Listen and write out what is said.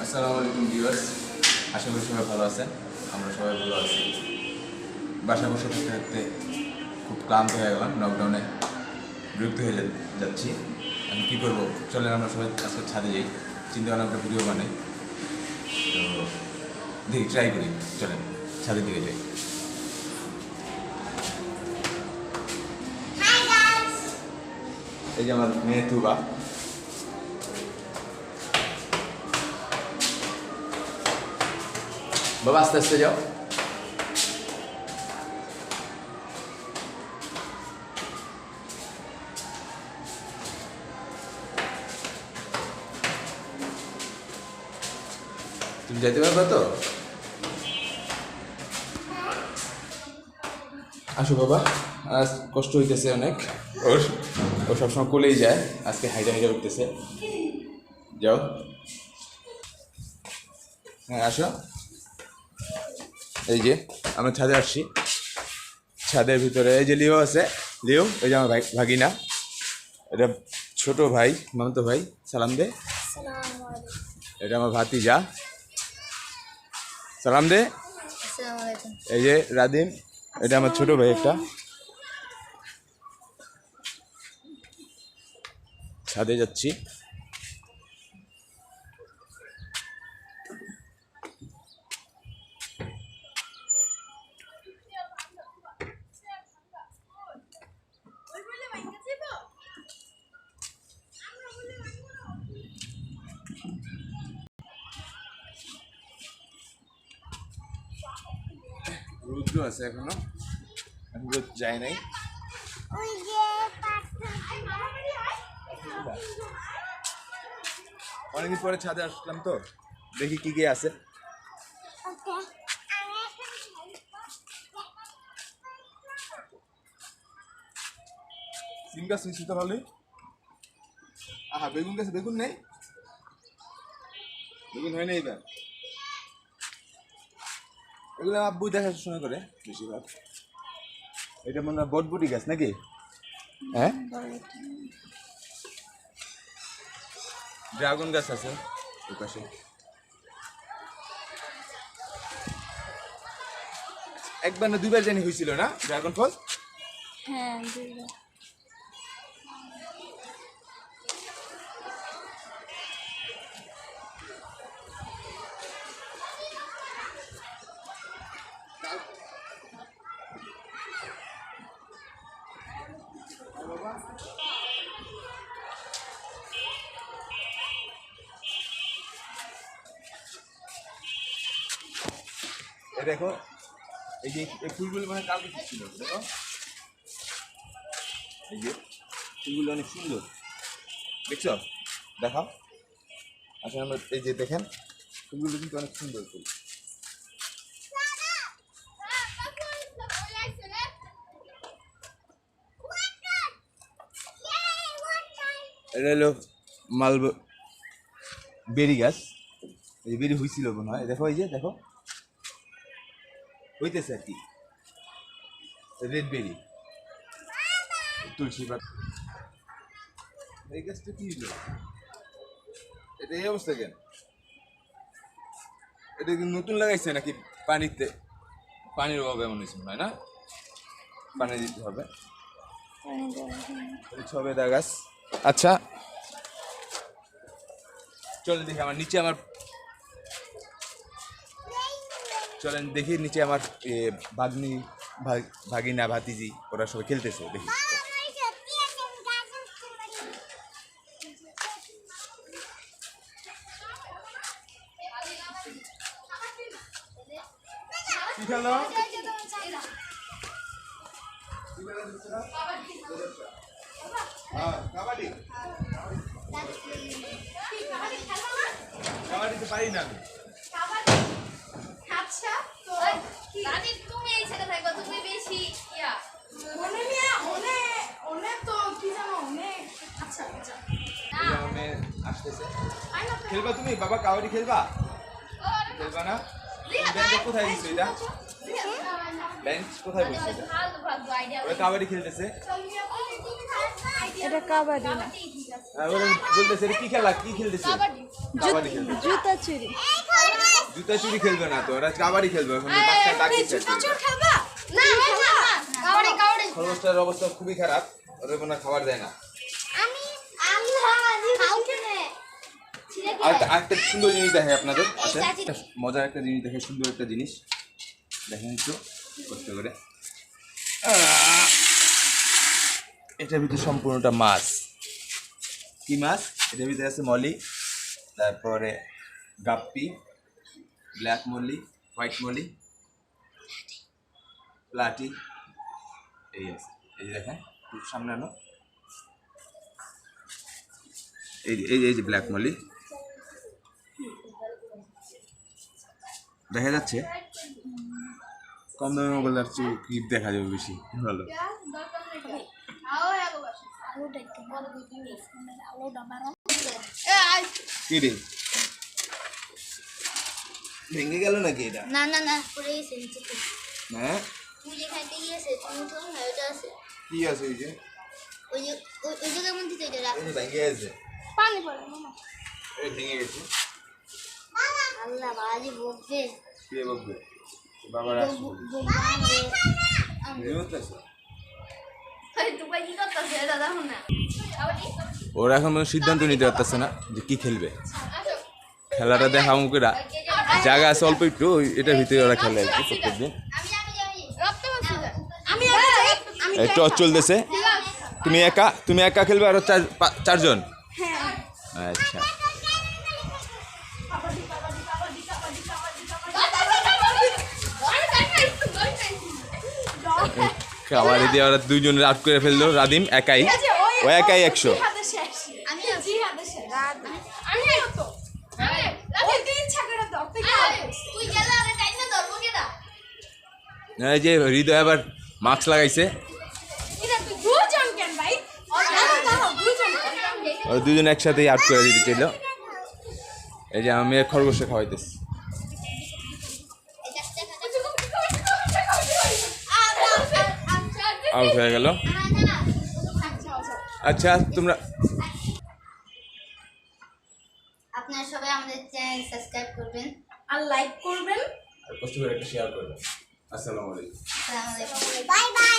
আসসালামু আলাইকুম ভিউয়ার্স, আশা করি সবাই ভালো আছেন। আমরা সবাই ভালো আছি। বাসা বসে থাকতে থাকতে খুব ক্লান্ত হয়ে গেলাম, লকডাউনে বিরক্ত হয়ে যাচ্ছি। আমি কী করবো, চলেন আমরা সবাই আজকে ছাদে যাই, চিন্তা ভাবনা একটা ভিডিও বানাই। তো দেখি, ট্রাই করি, চলেন ছাদের দিকে যাই। এই যে আমার মেয়ে তুবা, বাবা আস্তে আস্তে যাও। তুমি যেতে পারবে তো? আসো বাবা, আজ কষ্ট হইতেছে অনেক। ও সবসময় কোলেই যায়, আজকে হাইটা হাইটা উঠতেছে। যাও, হ্যাঁ আসো। এই যে আমরা ছাদে আসছি, ছাদের ভিতরে এই যে লিও আছে। লিও, এই যে আমার ভাগিনা, এটা ছোট ভাই, মামাতো ভাই, সালাম দে। এটা আমার ভাতিজা, সালাম দে। এই যে রাদিম, এটা আমার ছোট ভাই একটা। ছাদে যাচ্ছি। রৌদ্র আছে এখনো, এখন রোদ যায় নাই। অনেকদিন পরে ছাদে আসলাম, তো দেখি কি কি আছে। সিম গাছ নিচ্ছি তো ভালোই। আহা, বেগুন গাছে বেগুন নেই, বেগুন হয় না এবার। এগুলো আব্বু দেখাশোনা করে বেশিরভাগ। এটা মনে হয় বটবুটি গাছ নাকি? হ্যাঁ, ড্রাগন গাছ আছে ওই পাশে। একবার না দুইবার জানি হয়েছিল না ড্রাগন ফল? হ্যাঁ, দুইবার। দেখো, এই যে এই ফুলগুলো মানে কালকে ছিল, দেখো এই যে ফুলগুলো অনেক সুন্দর, দেখছো? দেখাও। আসলে আমরা এই যে দেখেন, ফুলগুলো কিন্তু অনেক সুন্দর ফুল। এটা হলো বেরি গাছ। এই বেরি হয়েছিল মনে হয়, দেখো এই যে দেখো হইতেছে আর কি, রেড বেরি, তুলসী পাতা। এই গাছটা কি হলো, এটা এই অবস্থা কেন? এটা কি নতুন লাগাইছে নাকি পানিতে, পানির অভাবে এমন হয়েছে মনে হয় না? পানি দিতে হবে। ছবেদা গাছ। আচ্ছা চলেন দেখি আমার নিচে, চলেন দেখি নিচে আমার ভাগ্নি, ভাগিনা, ভাতিজি ওরা সবাই খেলতেছে, দেখি। কি খেলো? কাবাডি, কাবাডি তো পারি না আমি। খেলবা তুমি? বাবা কাবাডি খেলবা? খেলবা না? কোথায় দিচ্ছ এটা? বেঞ্চ কোথায় বসছে? ওরা কাবাডি খেলতেছে। এটা কাবাডি না, বলতেছে কি খেলা, কি খেলতেছে? কাবাডি খেলবে। জুতা চুরি। জুতা চুরি খেলবে না তো, ওরা কাবাডি খেলবে। এখন বাচ্চা ডাকছে। খরগোশটার অবস্থা খুবই খারাপ, ওদের কোনো খাবার দেয় না। আরেকটা সুন্দর জিনিস দেখে আপনাদের, মজার একটা জিনিস দেখে, সুন্দর একটা জিনিস দেখেন একটু কষ্ট করে। এটার ভিতরে সম্পূর্ণটা মাছ। কি মাছ? এটার ভিতরে আছে মলি, তারপরে গাপ্পি, ব্ল্যাক মলি, হোয়াইট মলি, প্লাটি, এই আছে। এই যে দেখেন সামনে আনো, এই যে ব্ল্যাক মলি দেখা যাচ্ছে। কম দামে মোবাইল আর ক্লিপ দেখা যাবে বেশি ভালো। কি রে, ভেঙে গেল নাকি এটা? না না না পড়ে গেছে নিচে থেকে। হ্যাঁ, তুই যে খাইতে গিয়েছে তুমি তো না ওটা আছে। কি আছে ওই যে? ওই যে ওই জায়গার মধ্যে তো এটা রাখ। এই ভেঙে গেছে, পানি পড়ে মামা। এই ভেঙে গেছে। আল্লাহ বাজি বকবে। কে বলবে? বাবার আসবে। ওরা এখন সিদ্ধান্ত নিতে পারতেছে না যে কি খেলবে। খেলাটা দেখা মুখেরা জায়গা আছে অল্প একটু, এটার ভিতরে ওরা খেলে আর কি প্রত্যেকদিন। এই টস চলতেছে। তুমি একা খেলবে আরো চারজন? আচ্ছা, কাবাডি দিয়ে ওরা দুইজনের আউট করে ফেললো। রাদিম একাই, ও একাই 100। এই যে হৃদয় আবার মাস্ক লাগাইছে। ওরা দুজন একসাথেই আউট করে দিতে চাইল। এই যে আমি খরগোশে খাওয়াইতেছি। আউট হয়ে গেল। আচ্ছা, তোমরা আপনারা সবাই আমাদের চ্যানেল সাবস্ক্রাইব করবেন আর লাইক করবেন, কষ্ট করে একটা শেয়ার করবেন। আসসালামু আলাইকুম। আসসালামু আলাইকুম। Bye bye.